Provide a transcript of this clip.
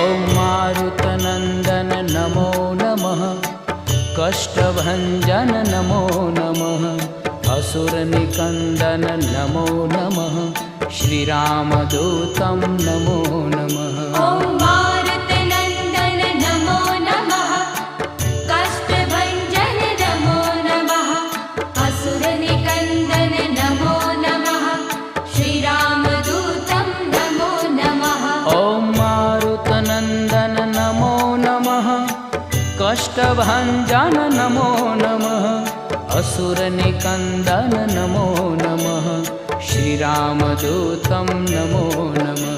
ॐ मारुतनन्दन नमो नमः, कष्टभञ्जन नमो नमः, असुरनिकन्दन नमो नमः, श्रीरामदूतं नमो नमः। ॐ मारुतनन्दन नमो नमः, कष्टभञ्जन नमो नमः, असुरनिकन्दन नमो नमः, श्रीरामदूतं नमो नमः। ॐ मारुतनन्दन नमो नमः, कष्टभञ्जन नमो नमः, असुरनिकन्दन नमो नमः, श्रीरामदूतं नमो नमः।